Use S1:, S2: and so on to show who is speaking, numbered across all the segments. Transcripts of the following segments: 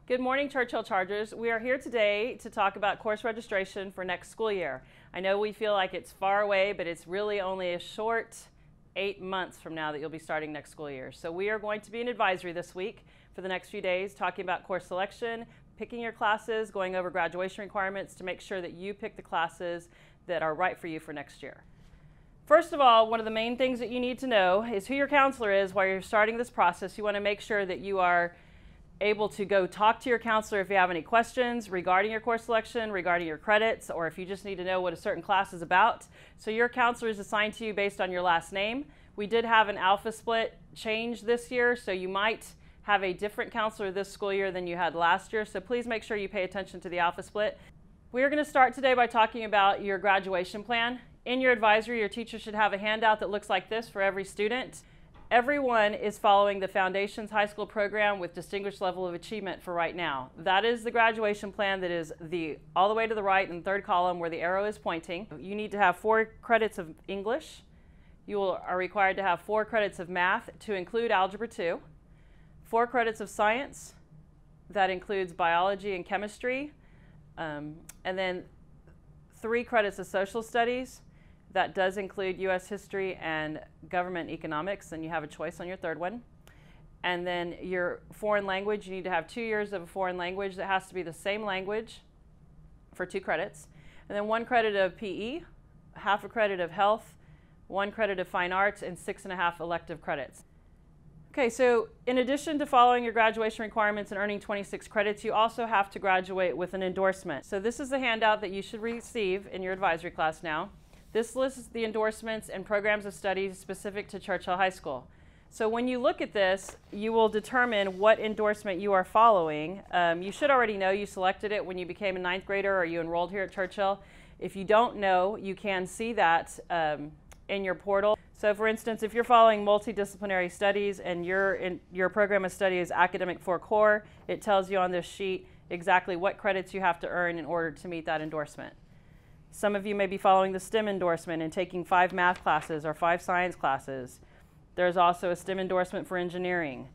S1: Good morning, Churchill Chargers. We are here today to talk about course registration for next school year. I know we feel like it's far away, but it's really only a short 8 months from now that you'll be starting next school year. So we are going to be in advisory this week for the next few days, talking about course selection, picking your classes, going over graduation requirements to make sure that you pick the classes that are right for you for next year. First of all, one of the main things that you need to know is who your counselor is while you're starting this process. You want to make sure that you are able to go talk to your counselor if you have any questions regarding your course selection, regarding your credits, or if you just need to know what a certain class is about. So your counselor is assigned to you based on your last name. We did have an alpha split change this year, so you might have a different counselor this school year than you had last year, so please make sure you pay attention to the alpha split. We are going to start today by talking about your graduation plan. In your advisory, your teacher should have a handout that looks like this for every student. Everyone is following the Foundations High School program with Distinguished Level of Achievement for right now. That is the graduation plan that is all the way to the right in the third column where the arrow is pointing. You need to have 4 credits of English. You are required to have 4 credits of math to include Algebra 2, 4 credits of science, that includes biology and chemistry, and then 3 credits of social studies. That does include U.S. history and government economics, and you have a choice on your third one. And then your foreign language, you need to have 2 years of a foreign language that has to be the same language for 2 credits. And then 1 credit of PE, half a credit of health, 1 credit of fine arts, and 6.5 elective credits. Okay, so in addition to following your graduation requirements and earning 26 credits, you also have to graduate with an endorsement. So this is the handout that you should receive in your advisory class now. This lists the endorsements and programs of study specific to Churchill High School. So when you look at this, you will determine what endorsement you are following. You should already know you selected it when you became a 9th grader or you enrolled here at Churchill. If you don't know, you can see that in your portal. So for instance, if you're following multidisciplinary studies and your program of study is Academic 4 Core, it tells you on this sheet exactly what credits you have to earn in order to meet that endorsement. Some of you may be following the STEM endorsement and taking 5 math classes or 5 science classes. There's also a STEM endorsement for engineering.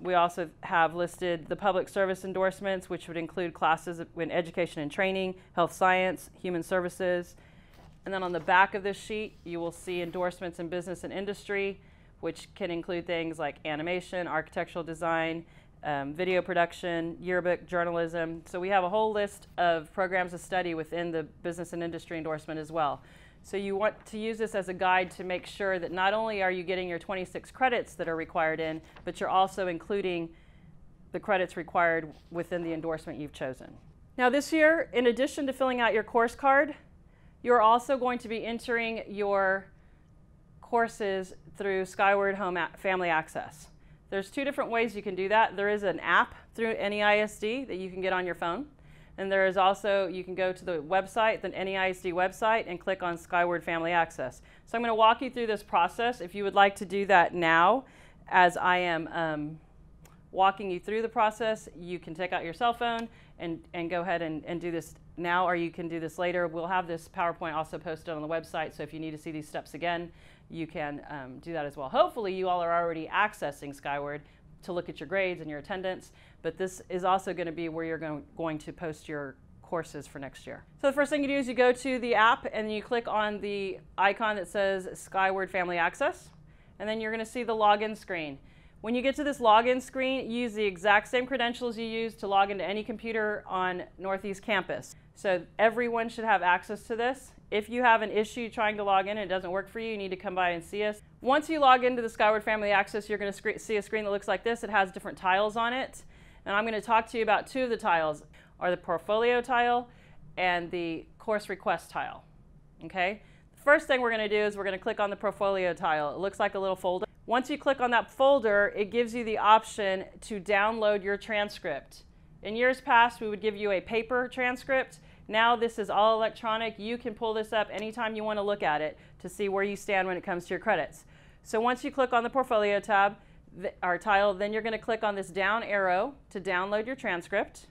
S1: We also have listed the public service endorsements, which would include classes in education and training, health science, human services. And then on the back of this sheet, you will see endorsements in business and industry, which can include things like animation, architectural design, video production, yearbook, journalism. So we have a whole list of programs of study within the business and industry endorsement as well. So you want to use this as a guide to make sure that not only are you getting your 26 credits that are required in, but you're also including the credits required within the endorsement you've chosen. Now this year, in addition to filling out your course card, you're also going to be entering your courses through Skyward Family Access. There's 2 different ways you can do that. There is an app through NEISD that you can get on your phone. And there is also, you can go to the website, the NEISD website, and click on Skyward Family Access. So I'm going to walk you through this process. If you would like to do that now, as I am walking you through the process, you can take out your cell phone and go ahead and do this now, or you can do this later. We'll have this PowerPoint also posted on the website, so if you need to see these steps again, you can do that as well. Hopefully you all are already accessing Skyward to look at your grades and your attendance, but this is also going to be where you're going to post your courses for next year. So the first thing you do is you go to the app and you click on the icon that says Skyward Family Access, and then you're going to see the login screen. When you get to this login screen, use the exact same credentials you use to log into any computer on Northeast campus. So everyone should have access to this. If you have an issue trying to log in and it doesn't work for you, you need to come by and see us. Once you log into the Skyward Family Access, you're going to see a screen that looks like this. It has different tiles on it. And I'm going to talk to you about 2 of the tiles, are the portfolio tile and the course request tile. Okay? The first thing we're going to do is we're going to click on the portfolio tile. It looks like a little folder. Once you click on that folder, it gives you the option to download your transcript. In years past, we would give you a paper transcript. Now this is all electronic. You can pull this up anytime you want to look at it to see where you stand when it comes to your credits. So once you click on the portfolio tab, our tile, then you're going to click on this down arrow to download your transcript,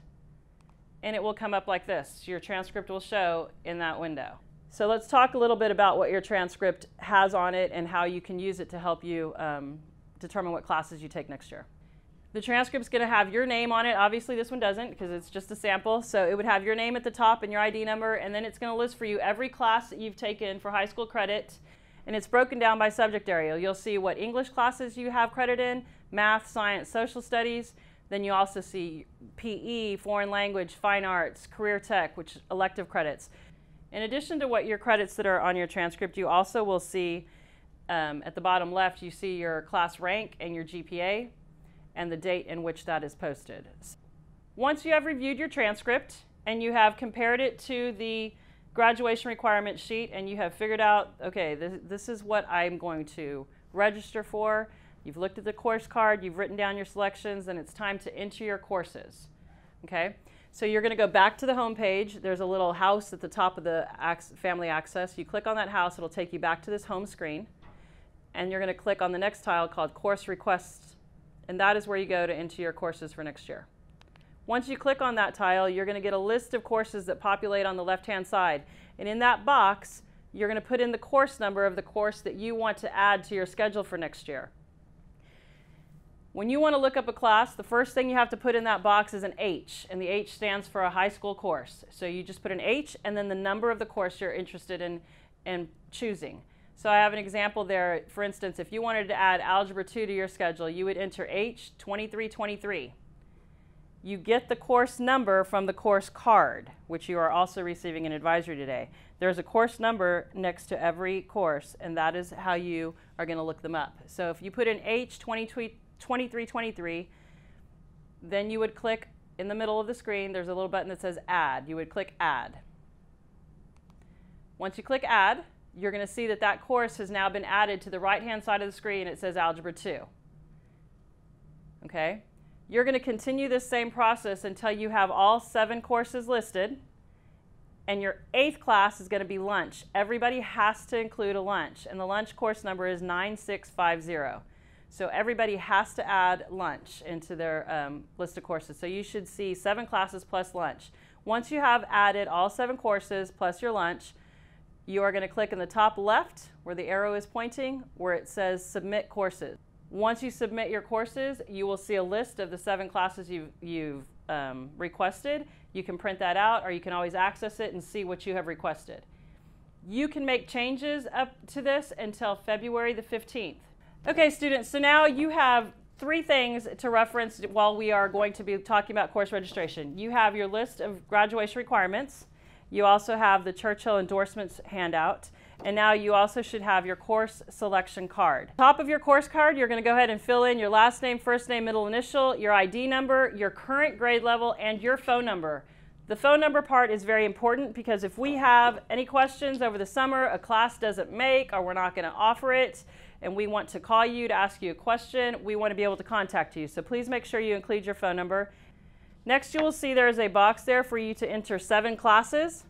S1: and it will come up like this. Your transcript will show in that window. So let's talk a little bit about what your transcript has on it and how you can use it to help you determine what classes you take next year. The transcript's going to have your name on it. Obviously this one doesn't because it's just a sample. So it would have your name at the top and your ID number, and then it's going to list for you every class that you've taken for high school credit, and it's broken down by subject area. You'll see what English classes you have credit in, math, science, social studies. Then you also see PE, foreign language, fine arts, career tech, which elective credits. In addition to what your credits that are on your transcript, you also will see at the bottom left, you see your class rank and your GPA and the date in which that is posted. Once you have reviewed your transcript and you have compared it to the graduation requirement sheet and you have figured out, okay, this is what I'm going to register for, you've looked at the course card, you've written down your selections, and it's time to enter your courses. Okay, so you're going to go back to the home page. There's a little house at the top of the family access. You click on that house, it'll take you back to this home screen, and you're going to click on the next tile called Course Requests, and that is where you go to enter your courses for next year. Once you click on that tile, you're going to get a list of courses that populate on the left-hand side, and in that box, you're going to put in the course number of the course that you want to add to your schedule for next year. When you want to look up a class, the first thing you have to put in that box is an H, and the H stands for a high school course. So you just put an H and then the number of the course you're interested in choosing. So I have an example there. For instance, if you wanted to add Algebra 2 to your schedule, you would enter H2323. You get the course number from the course card, which you are also receiving an advisory today. There's a course number next to every course, and that is how you are going to look them up. So if you put in H2323, then you would click in the middle of the screen. There's a little button that says Add. You would click Add. Once you click Add, you're going to see that that course has now been added to the right-hand side of the screen. It says Algebra 2. Okay? You're going to continue this same process until you have all 7 courses listed, and your 8th class is going to be lunch. Everybody has to include a lunch, and the lunch course number is 9650. So everybody has to add lunch into their list of courses. So you should see 7 classes plus lunch. Once you have added all 7 courses plus your lunch, you are going to click in the top left where the arrow is pointing, where it says Submit Courses. Once you submit your courses, you will see a list of the 7 classes you've requested. You can print that out, or you can always access it and see what you have requested. You can make changes up to this until February the 15th. Okay, students, so now you have 3 things to reference while we are going to be talking about course registration. You have your list of graduation requirements. You also have the Churchill Endorsements handout. And now you also should have your course selection card. Top of your course card, you're going to go ahead and fill in your last name, first name, middle initial, your ID number, your current grade level, and your phone number. The phone number part is very important because if we have any questions over the summer, a class doesn't make, or we're not going to offer it, and we want to call you to ask you a question, we want to be able to contact you. So please make sure you include your phone number. Next, you will see there is a box there for you to enter 7 classes.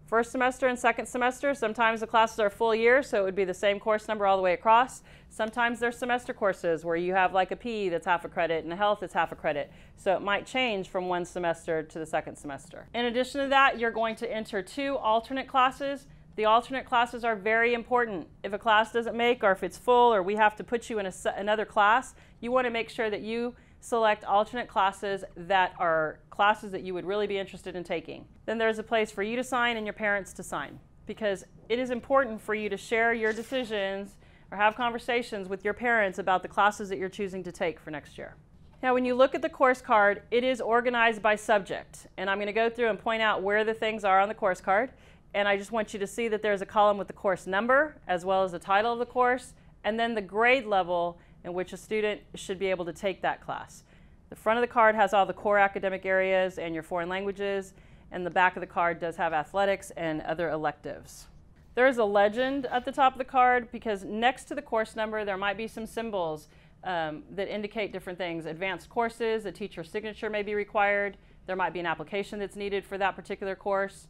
S1: First semester and second semester. Sometimes the classes are full year, so it would be the same course number all the way across. Sometimes they're semester courses where you have like a PE that's half a credit and a health that's half a credit. So it might change from one semester to the second semester. In addition to that, you're going to enter 2 alternate classes. The alternate classes are very important. If a class doesn't make, or if it's full, or we have to put you in another class, you want to make sure that you select alternate classes that are classes that you would really be interested in taking. Then there's a place for you to sign and your parents to sign, because it is important for you to share your decisions or have conversations with your parents about the classes that you're choosing to take for next year. Now, when you look at the course card, it is organized by subject, and I'm going to go through and point out where the things are on the course card, and I just want you to see that there's a column with the course number as well as the title of the course, and then the grade level in which a student should be able to take that class. The front of the card has all the core academic areas and your foreign languages, and the back of the card does have athletics and other electives. There is a legend at the top of the card because next to the course number there might be some symbols that indicate different things. Advanced courses, a teacher's signature may be required. There might be an application that's needed for that particular course.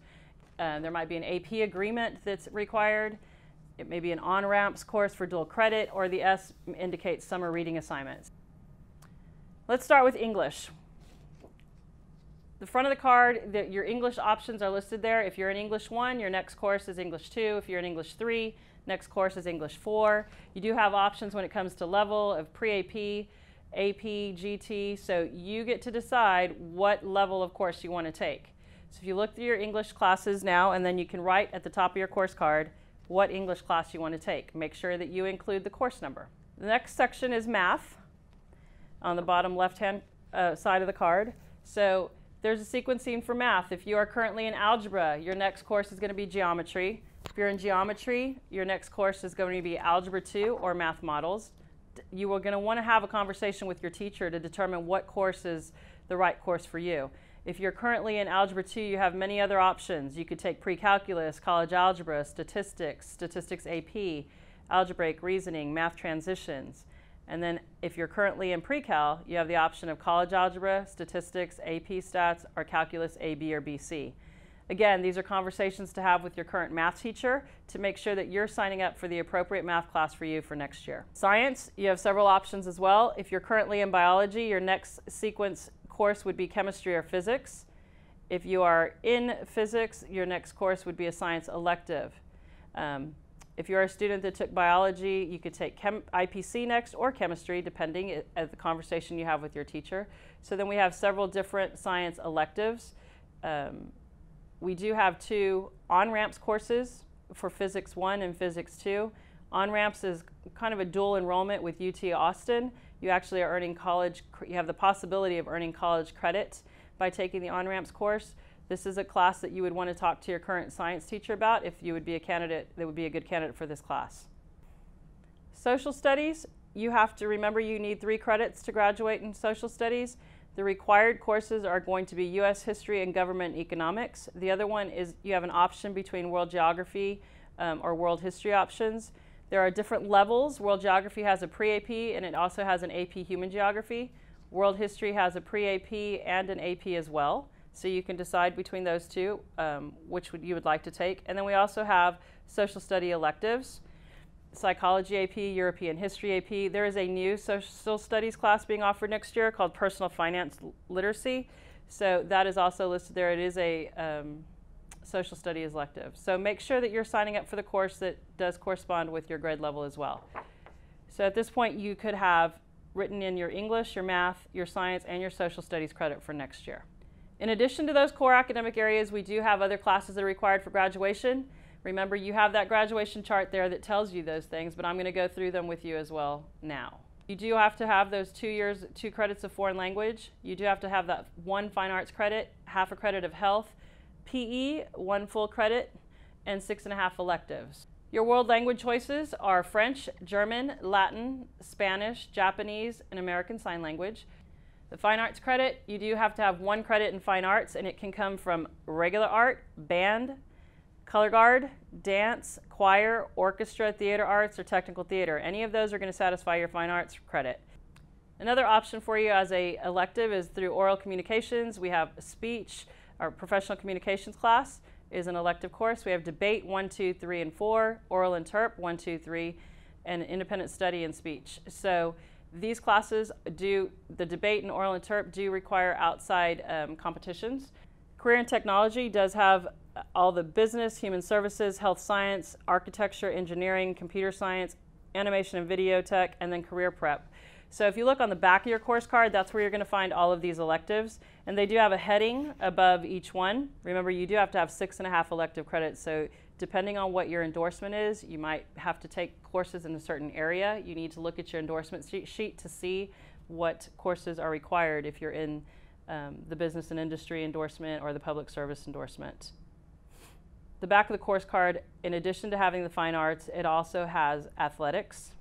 S1: There might be an AP agreement that's required. It may be an on-ramps course for dual credit, or the S indicates summer reading assignments. Let's start with English. The front of the card, your English options are listed there. If you're in English 1, your next course is English 2. If you're in English 3, next course is English 4. You do have options when it comes to level of pre-AP AP, GT, so you get to decide what level of course you want to take. So if you look through your English classes now, and then you can write at the top of your course card what English class you want to take. Make sure that you include the course number. The next section is math on the bottom left-hand side of the card. So there's a sequencing for math. If you are currently in algebra, your next course is going to be geometry. If you're in geometry, your next course is going to be Algebra 2 or Math Models. You are going to want to have a conversation with your teacher to determine what course is the right course for you. If you're currently in Algebra 2, you have many other options. You could take pre-calculus, college algebra, statistics, statistics AP, algebraic reasoning, math transitions. And then if you're currently in pre-cal, you have the option of college algebra, statistics, AP stats, or calculus AB or BC. Again, these are conversations to have with your current math teacher to make sure that you're signing up for the appropriate math class for you for next year. Science, you have several options as well. If you're currently in biology, your next sequence course would be chemistry or physics. If you are in physics, your next course would be a science elective. If you're a student that took biology, you could take IPC next or chemistry, depending on the conversation you have with your teacher. So then we have several different science electives. We do have 2 on-ramps courses for Physics 1 and Physics 2. On-ramps is kind of a dual enrollment with UT Austin. You actually are earning you have the possibility of earning college credit by taking the on-ramps course. This is a class that you would want to talk to your current science teacher about if you would be a candidate that would be a good candidate for this class. Social studies, you have to remember you need 3 credits to graduate in social studies. The required courses are going to be U.S. history and government economics. The other one is you have an option between world geography or world history options. There are different levels. World geography has a pre-AP and it also has an AP human geography. World history has a pre-AP and an AP as well. So you can decide between those two which you would like to take. And then we also have social study electives. Psychology AP, European History AP. There is a new social studies class being offered next year called Personal Finance Literacy. So that is also listed there. It is a social studies elective. So make sure that you're signing up for the course that does correspond with your grade level as well. So at this point, you could have written in your English, your math, your science, and your social studies credit for next year. In addition to those core academic areas, we do have other classes that are required for graduation. Remember, you have that graduation chart there that tells you those things, but I'm going to go through them with you as well now. You do have to have those 2 credits of foreign language. You do have to have that 1 fine arts credit, half a credit of health, PE, 1 full credit, and 6.5 electives. Your world language choices are French, German, Latin, Spanish, Japanese, and American Sign Language. The fine arts credit, you do have to have 1 credit in fine arts, and it can come from regular art, band, color guard, dance, choir, orchestra, theater arts, or technical theater. Any of those are going to satisfy your fine arts credit. Another option for you as an elective is through oral communications. We have speech. Our professional communications class is an elective course. We have debate 1, 2, 3, and 4, oral interp 1, 2, 3, and independent study and speech. So these classes the debate and oral interp do require outside competitions. Career and technology does have all the business, human services, health science, architecture, engineering, computer science, animation and video tech, and then career prep. So if you look on the back of your course card, that's where you're going to find all of these electives. And they do have a heading above each one. Remember, you do have to have 6.5 elective credits. So depending on what your endorsement is, you might have to take courses in a certain area. You need to look at your endorsement sheet to see what courses are required if you're in the business and industry endorsement or the public service endorsement. The back of the course card, in addition to having the fine arts, it also has athletics.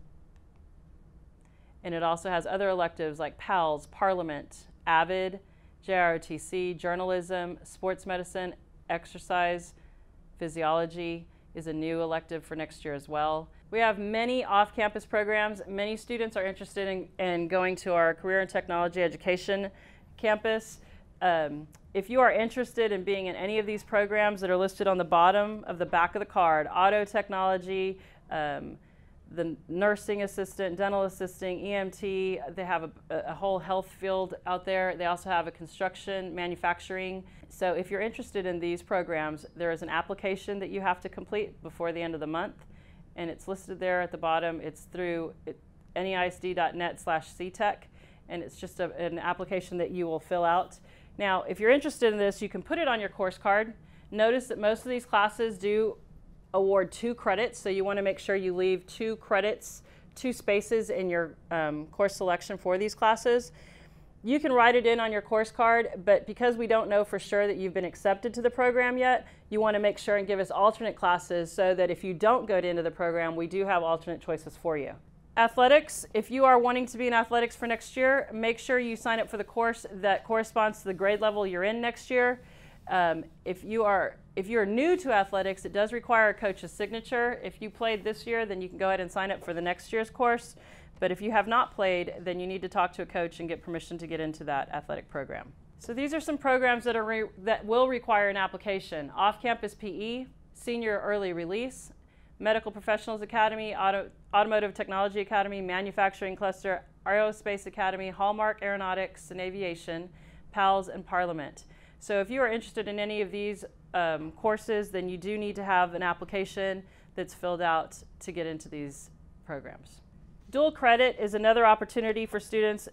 S1: And it also has other electives like PALS, Parliament, AVID, JROTC, journalism, sports medicine, exercise, physiology is a new elective for next year as well. We have many off-campus programs. Many students are interested in going to our career and technology education campus. If you are interested in being in any of these programs that are listed on the bottom of the back of the card, auto technology, the nursing assistant, dental assisting, EMT, they have a whole health field out there. They also have a construction, manufacturing. So if you're interested in these programs, there is an application that you have to complete before the end of the month, and it's listed there at the bottom. It's through neisd.net/ctech, and it's just an application that you will fill out. Now, if you're interested in this, you can put it on your course card. Notice that most of these classes do award 2 credits, so you want to make sure you leave 2 credits, 2 spaces in your course selection for these classes. You can write it in on your course card, but because we don't know for sure that you've been accepted to the program yet, you want to make sure and give us alternate classes so that if you don't go into the program, we do have alternate choices for you. Athletics, if you are wanting to be in athletics for next year, make sure you sign up for the course that corresponds to the grade level you're in next year. If you're new to athletics, it does require a coach's signature. If you played this year, then you can go ahead and sign up for the next year's course. But if you have not played, then you need to talk to a coach and get permission to get into that athletic program. So these are some programs that will require an application: off-campus PE, senior early release, medical professionals academy, automotive technology academy, manufacturing cluster, aerospace academy, Hallmark aeronautics and aviation, PALS, and Parliament. So if you are interested in any of these courses, then you do need to have an application that's filled out to get into these programs. Dual credit is another opportunity for students.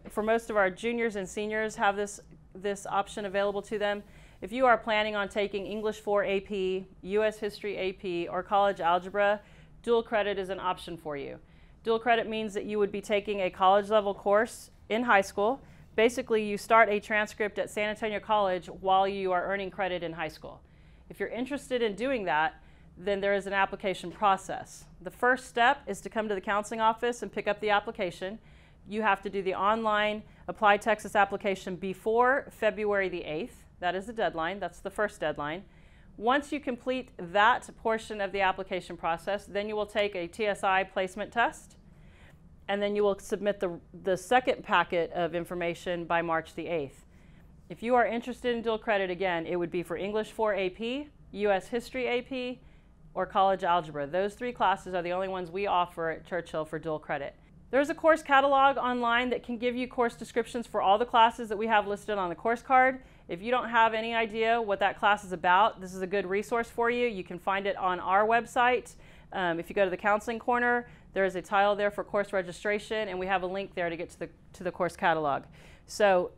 S1: For most of our juniors and seniors have this option available to them. If you are planning on taking English 4 AP, US History AP, or college algebra, dual credit is an option for you. Dual credit means that you would be taking a college level course in high school. Basically, you start a transcript at San Antonio College while you are earning credit in high school. If you're interested in doing that, then there is an application process. The first step is to come to the counseling office and pick up the application. You have to do the online Apply Texas application before February the 8th. That is the deadline. That's the first deadline. Once you complete that portion of the application process, then you will take a TSI placement test, and then you will submit the second packet of information by March the 8th. If you are interested in dual credit, again, it would be for English 4 AP, US History AP, or college algebra. Those 3 classes are the only ones we offer at Churchill for dual credit. There's a course catalog online that can give you course descriptions for all the classes that we have listed on the course card. If you don't have any idea what that class is about, this is a good resource for you. You can find it on our website. If you go to the counseling corner, there is a tile there for course registration, and we have a link there to get to the course catalog. So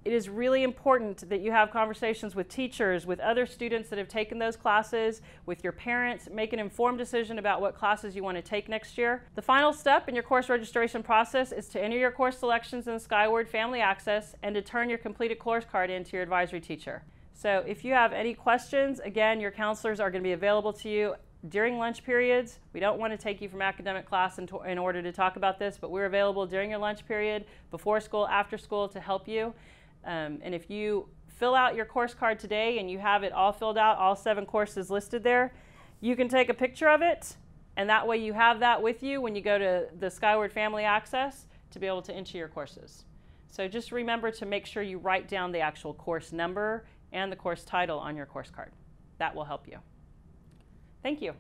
S1: it is really important that you have conversations with teachers, with other students that have taken those classes, with your parents. Make an informed decision about what classes you want to take next year. The final step in your course registration process is to enter your course selections in Skyward Family Access and to turn your completed course card in to your advisory teacher. So if you have any questions, again, your counselors are going to be available to you during lunch periods. We don't want to take you from academic class in order to talk about this, but we're available during your lunch period, before school, after school, to help you. And if you fill out your course card today and you have it all filled out, all 7 courses listed there, you can take a picture of it, and that way you have that with you when you go to the Skyward Family Access to be able to enter your courses. So just remember to make sure you write down the actual course number and the course title on your course card. That will help you. Thank you.